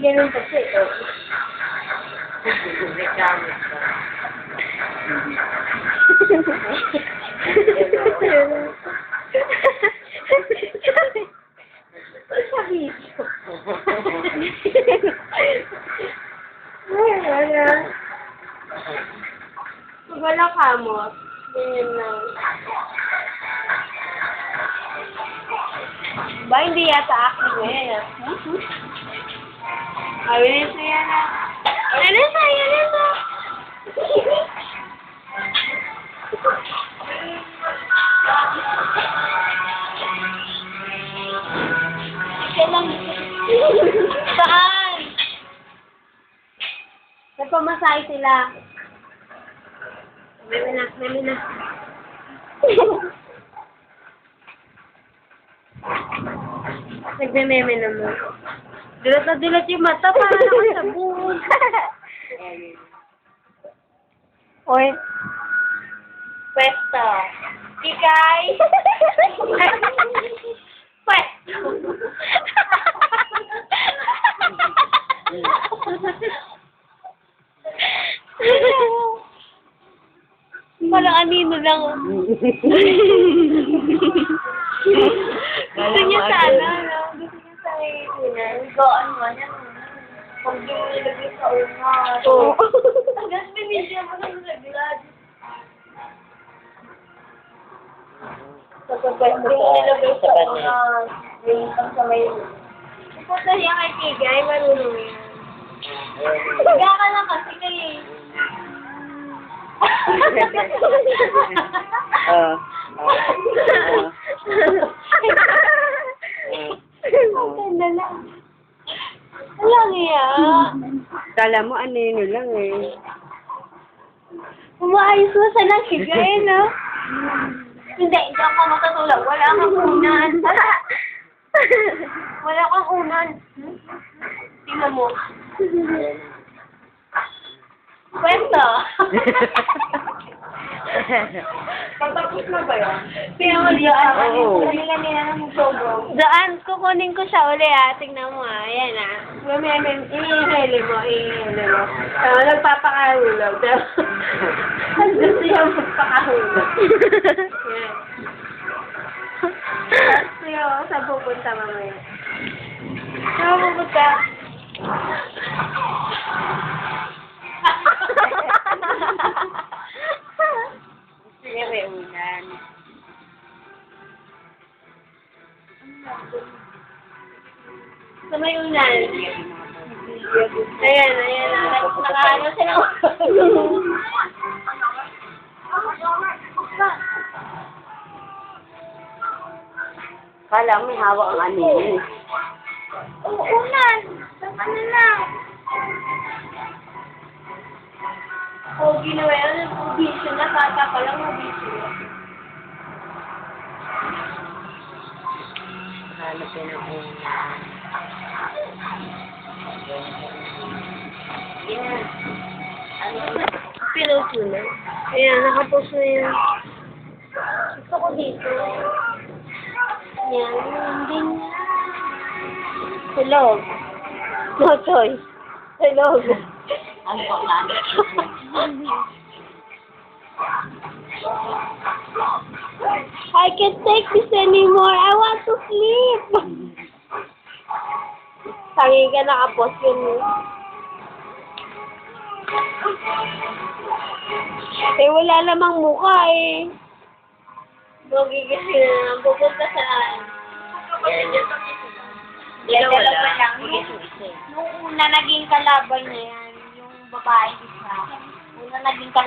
ganun kasi. Nagkamit ka. Sabi ko. Wala. Pag wala kamot, ganyan lang. Ba, hindi yata akin ngayon, ah. Ayun na yan, ah. Ayun na. Saan? Nagpamasahe sila. Meme na. Nagme-meme naman. Dilat na dilat yung mata para nakasabog. Oy. Pwesto. Kikay. Pwesto. Parang anino lang. Gusto niya sana, no? Gusto niya sa iinan. Gaan mo niya. Pag di mo nilagay sa unga. Oo. Tapos binigyan mo ng naglag. Kapag di mo nilagay sa unga, yung sa may... Ikaw na siya kay Kigay, marunong yan. Higa ka lang kasi kay... Maganda lang. Walang iya. Kala mo anino lang eh. Umaayos mo sa nakigay, no? Hindi ako matutulog. Wala kang unan. Wala kang unan. Tingnan mo. Kwento. Pagtapos na ba yan? Tingnan mo dyan. Kanila nila na mag-showbro. Daan, kukunin ko siya uli tingnan mo ayan i-heli mo. Nagpapakahulog. Ang gusto niya magpakahulog. Yan. Tapos saan pupunta mamaya? Saan pupunta? Sige, may ulan. Sa may ulan. Ayan. Nakaano sila. Kala mo may hawak ang anino. Unan. Ano lang. Ginawa yan. Bisyo na. Kata pa lang bisyo. Hanap yan ang ulan. Yan. Pinost mo na. Ayan, nakapost na yan. Gusto ko dito. Yan, hindi niya. Hello. No choice. Hello. Ano ba lang? I can't take this anymore. I want to sleep. Tangi ka nakapost yun. Wala namang mukha eh. Magigising na lang. Pupunta saan? Dalawa lang. Nung una naging kalaban niya yan, yung babae isa. Una naging kalaban.